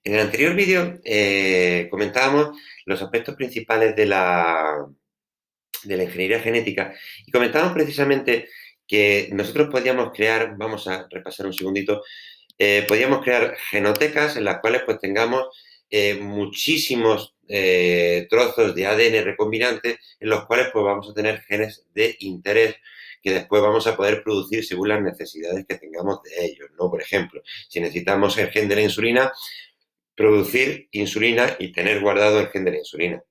En el anterior vídeo comentábamos los aspectos principales de la ingeniería genética y comentábamos precisamente que nosotros podíamos crear, vamos a repasar un segundito, podíamos crear genotecas en las cuales pues tengamos muchísimos trozos de ADN recombinante en los cuales pues vamos a tener genes de interés que después vamos a poder producir según las necesidades que tengamos de ellos, ¿no? Por ejemplo, si necesitamos el gen de la insulina, producir insulina y tener guardado el gen de la insulina.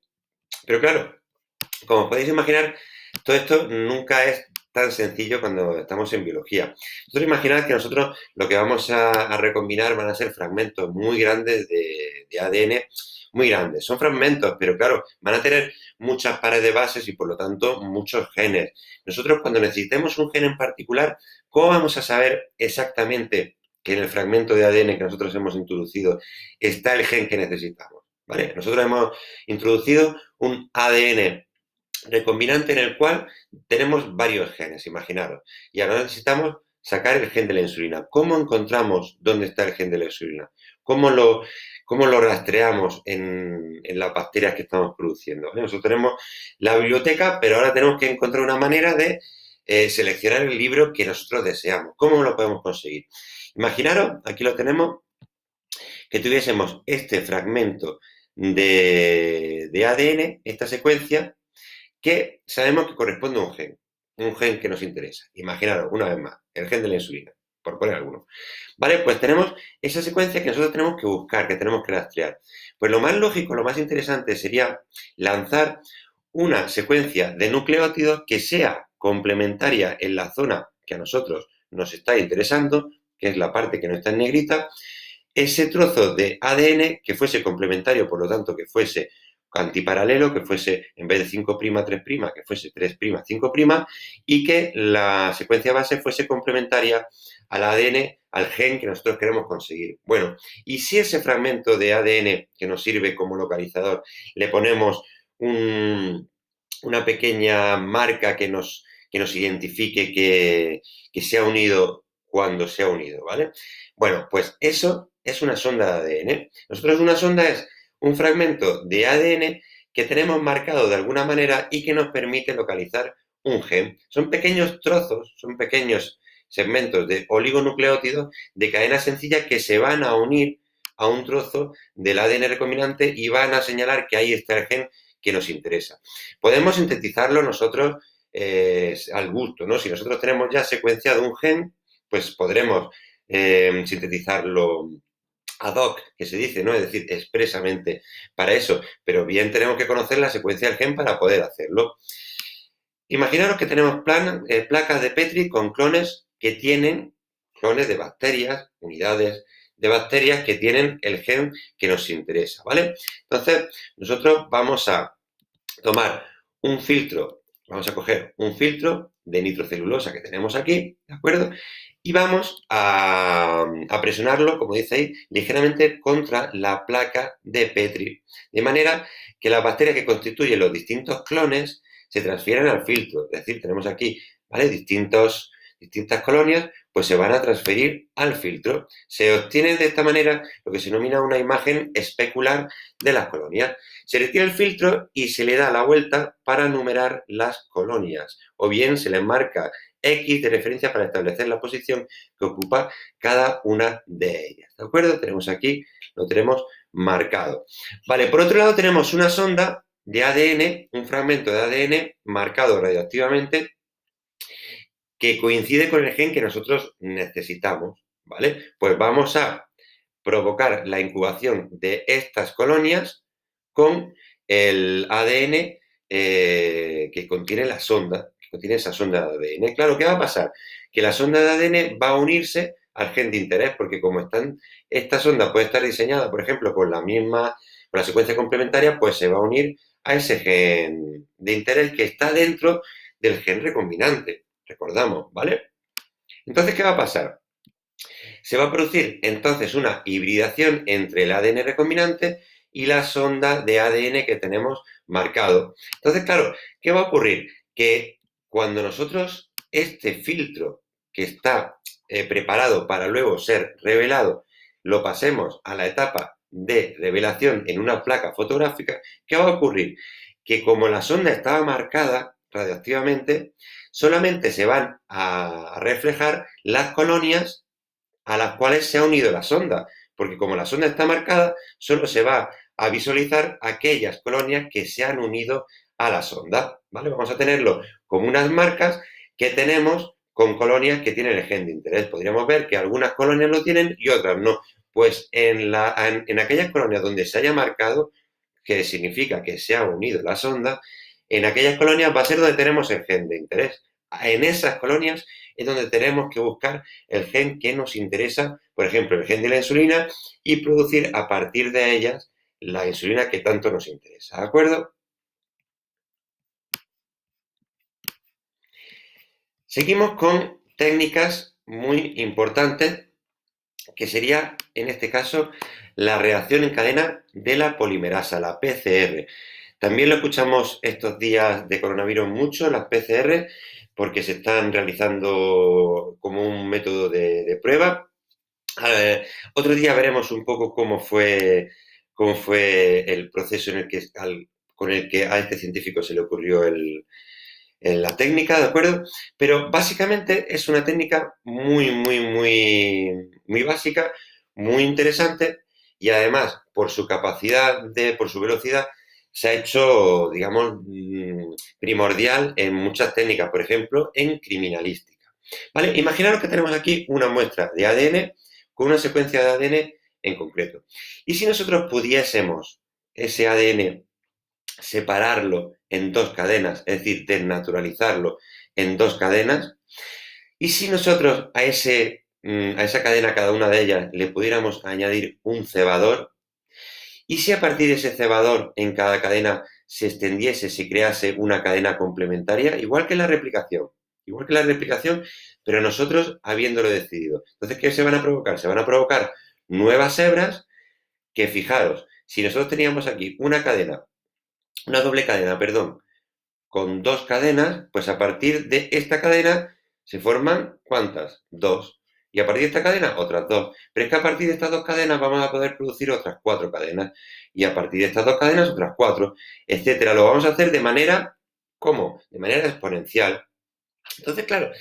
Pero claro, como podéis imaginar, todo esto nunca es tan sencillo cuando estamos en biología. Vosotros imaginad que nosotros lo que vamos a recombinar van a ser fragmentos muy grandes de ADN, muy grandes. Son fragmentos, pero claro, van a tener muchas pares de bases y por lo tanto muchos genes. Nosotros cuando necesitemos un gen en particular, ¿cómo vamos a saber exactamente que en el fragmento de ADN que nosotros hemos introducido está el gen que necesitamos? ¿Vale? Nosotros hemos introducido un ADN recombinante en el cual tenemos varios genes, imaginaros. Y ahora necesitamos sacar el gen de la insulina. ¿Cómo encontramos dónde está el gen de la insulina? ¿Cómo lo rastreamos en las bacterias que estamos produciendo? ¿Vale? Nosotros tenemos la biblioteca, pero ahora tenemos que encontrar una manera de seleccionar el libro que nosotros deseamos. ¿Cómo lo podemos conseguir? Imaginaros, aquí lo tenemos, que tuviésemos este fragmento de ADN, esta secuencia, que sabemos que corresponde a un gen que nos interesa. Imaginaros, una vez más, el gen de la insulina, por poner alguno. Vale, pues tenemos esa secuencia que nosotros tenemos que buscar, que tenemos que rastrear. Pues lo más lógico, lo más interesante sería lanzar una secuencia de nucleótidos que sea complementaria en la zona que a nosotros nos está interesando, que es la parte que no está en negrita, ese trozo de ADN que fuese complementario, por lo tanto, que fuese antiparalelo, que fuese, en vez de 5', 3', que fuese 3', 5', y que la secuencia base fuese complementaria al ADN, al gen que nosotros queremos conseguir. Bueno, y si ese fragmento de ADN que nos sirve como localizador le ponemos una pequeña marca que nos identifique que se ha unido cuando se ha unido, ¿vale? Bueno, pues eso es una sonda de ADN. Nosotros una sonda es un fragmento de ADN que tenemos marcado de alguna manera y que nos permite localizar un gen. Son pequeños trozos, son pequeños segmentos de oligonucleótidos de cadena sencilla que se van a unir a un trozo del ADN recombinante y van a señalar que ahí está el gen que nos interesa. Podemos sintetizarlo nosotros al gusto, ¿no? Si nosotros tenemos ya secuenciado un gen, pues podremos sintetizarlo ad hoc, que se dice, ¿no? Es decir, expresamente para eso, pero bien tenemos que conocer la secuencia del gen para poder hacerlo. Imaginaros que tenemos placas de Petri con clones que tienen, clones de bacterias, unidades de bacterias que tienen el gen que nos interesa, ¿vale? Entonces, nosotros vamos a tomar un filtro, vamos a coger un filtro de nitrocelulosa que tenemos aquí, ¿de acuerdo? Y vamos a presionarlo, como dice ahí, ligeramente contra la placa de Petri, de manera que las bacterias que constituyen los distintos clones se transfieren al filtro. Es decir, tenemos aquí, ¿vale? Distintas colonias, pues se van a transferir al filtro. Se obtiene de esta manera lo que se denomina una imagen especular de las colonias. Se retira el filtro y se le da la vuelta para numerar las colonias, o bien se le marca X de referencia para establecer la posición que ocupa cada una de ellas. ¿De acuerdo? Tenemos aquí, lo tenemos marcado. Vale, por otro lado tenemos una sonda de ADN, un fragmento de ADN marcado radioactivamente que coincide con el gen que nosotros necesitamos, ¿vale? Pues vamos a provocar la incubación de estas colonias con el ADN que contiene la sonda, que contiene esa sonda de ADN. Claro, ¿qué va a pasar? Que la sonda de ADN va a unirse al gen de interés, porque como esta sonda puede estar diseñada, por ejemplo, con la secuencia complementaria, pues se va a unir a ese gen de interés que está dentro del gen recombinante, recordamos, ¿vale? Entonces, ¿qué va a pasar? Se va a producir entonces una hibridación entre el ADN recombinante y la sonda de ADN que tenemos marcado. Entonces, claro, ¿qué va a ocurrir? Que cuando nosotros este filtro que está preparado para luego ser revelado, lo pasemos a la etapa de revelación en una placa fotográfica, ¿qué va a ocurrir? Que como la sonda estaba marcada radioactivamente, solamente se van a reflejar las colonias a las cuales se ha unido la sonda, porque como la sonda está marcada, solo se va a visualizar aquellas colonias que se han unido a la sonda, ¿vale? Vamos a tenerlo como unas marcas que tenemos con colonias que tienen el gen de interés. Podríamos ver que algunas colonias lo tienen y otras no. Pues en aquellas colonias donde se haya marcado, que significa que se ha unido la sonda, en aquellas colonias va a ser donde tenemos el gen de interés. En esas colonias es donde tenemos que buscar el gen que nos interesa, por ejemplo, el gen de la insulina, y producir a partir de ellas la insulina que tanto nos interesa, ¿de acuerdo? Seguimos con técnicas muy importantes, que sería, en este caso, la reacción en cadena de la polimerasa, la PCR. También lo escuchamos estos días de coronavirus mucho, las PCR, porque se están realizando como un método de prueba. Otro día veremos un poco cómo fue el proceso con el que a este científico se le ocurrió la técnica, ¿de acuerdo? Pero básicamente es una técnica muy básica, muy interesante y además por su por su velocidad, se ha hecho, digamos, primordial en muchas técnicas, por ejemplo, en criminalística. ¿Vale? Imaginaros que tenemos aquí una muestra de ADN con una secuencia de ADN en concreto. Y si nosotros pudiésemos ese ADN separarlo en dos cadenas, es decir, desnaturalizarlo en dos cadenas, y si nosotros a esa cadena, cada una de ellas, le pudiéramos añadir un cebador, y si a partir de ese cebador en cada cadena se extendiese, se crease una cadena complementaria, igual que la replicación, pero nosotros habiéndolo decidido. Entonces, ¿qué se van a provocar? Se van a provocar nuevas hebras que, fijaros, si nosotros teníamos aquí una doble cadena, perdón, con dos cadenas, pues a partir de esta cadena se forman, ¿cuántas? Dos. Y a partir de esta cadena, otras dos. Pero es que a partir de estas dos cadenas vamos a poder producir otras cuatro cadenas. Y a partir de estas dos cadenas, otras cuatro, etcétera. Lo vamos a hacer de manera, ¿cómo? De manera exponencial. Entonces, claro,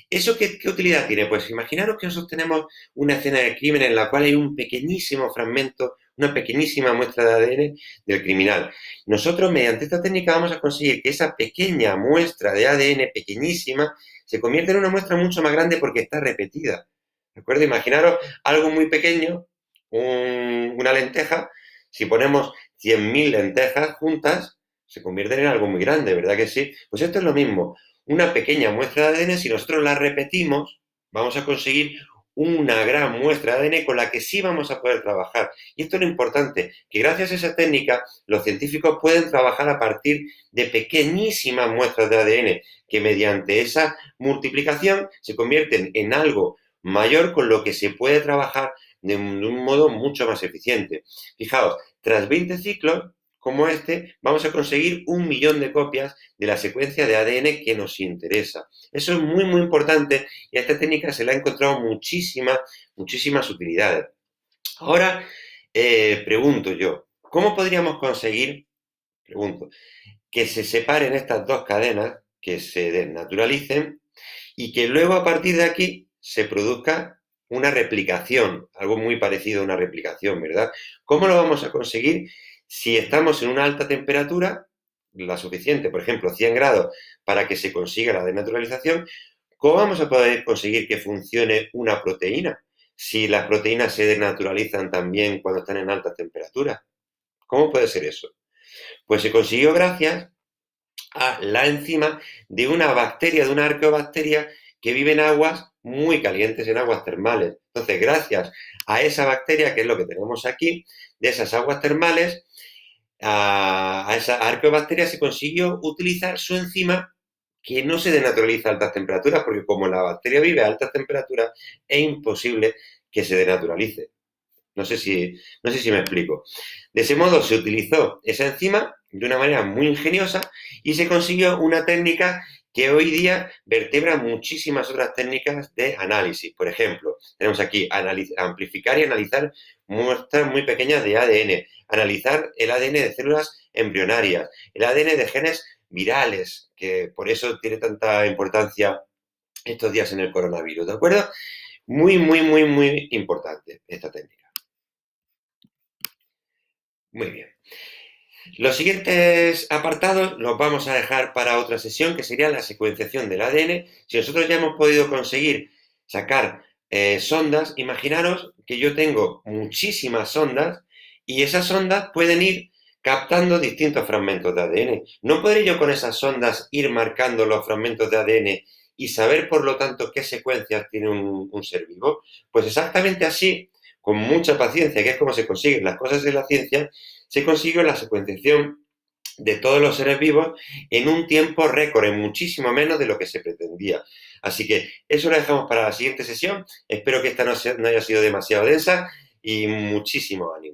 ¿eso qué utilidad tiene? Pues imaginaros que nosotros tenemos una escena de crimen en la cual hay un pequeñísimo fragmento, una pequeñísima muestra de ADN del criminal. Nosotros, mediante esta técnica, vamos a conseguir que esa pequeña muestra de ADN, pequeñísima, se convierta en una muestra mucho más grande porque está repetida. ¿De acuerdo? Imaginaros algo muy pequeño, una lenteja, si ponemos 100.000 lentejas juntas, se convierten en algo muy grande, ¿verdad que sí? Pues esto es lo mismo. Una pequeña muestra de ADN, si nosotros la repetimos, vamos a conseguir una gran muestra de ADN con la que sí vamos a poder trabajar. Y esto es lo importante, que gracias a esa técnica los científicos pueden trabajar a partir de pequeñísimas muestras de ADN que mediante esa multiplicación se convierten en algo mayor con lo que se puede trabajar de un modo mucho más eficiente. Fijaos, tras 20 ciclos como este, vamos a conseguir 1.000.000 de copias de la secuencia de ADN que nos interesa. Eso es muy importante y a esta técnica se le ha encontrado muchísimas utilidades. Ahora, pregunto yo, ¿cómo podríamos conseguir, pregunto, que se separen estas dos cadenas, que se desnaturalicen y que luego a partir de aquí se produzca una replicación, algo muy parecido a una replicación, ¿verdad? ¿Cómo lo vamos a conseguir si estamos en una alta temperatura, la suficiente, por ejemplo, 100 grados, para que se consiga la desnaturalización? ¿Cómo vamos a poder conseguir que funcione una proteína si las proteínas se desnaturalizan también cuando están en altas temperaturas? ¿Cómo puede ser eso? Pues se consiguió gracias a la enzima de una bacteria, de una arqueobacteria que vive en aguas muy calientes, en aguas termales. Entonces, gracias a esa bacteria, que es lo que tenemos aquí, de esas aguas termales, a esa arqueobacteria se consiguió utilizar su enzima que no se denaturaliza a altas temperaturas, porque como la bacteria vive a altas temperaturas, es imposible que se denaturalice. No sé si me explico. De ese modo se utilizó esa enzima de una manera muy ingeniosa y se consiguió una técnica que hoy día vertebra muchísimas otras técnicas de análisis. Por ejemplo, tenemos aquí amplificar y analizar muestras muy pequeñas de ADN, analizar el ADN de células embrionarias, el ADN de genes virales, que por eso tiene tanta importancia estos días en el coronavirus, ¿de acuerdo? Muy, muy, muy, muy importante esta técnica. Muy bien. Los siguientes apartados los vamos a dejar para otra sesión, que sería la secuenciación del ADN. Si nosotros ya hemos podido conseguir sacar sondas, imaginaros que yo tengo muchísimas sondas y esas sondas pueden ir captando distintos fragmentos de ADN. ¿No podré yo con esas sondas ir marcando los fragmentos de ADN y saber, por lo tanto, qué secuencias tiene un ser vivo? Pues exactamente así, con mucha paciencia, que es como se consiguen las cosas en la ciencia, se consiguió la secuenciación de todos los seres vivos en un tiempo récord, en muchísimo menos de lo que se pretendía. Así que eso lo dejamos para la siguiente sesión. Espero que esta no haya sido demasiado densa y muchísimo ánimo.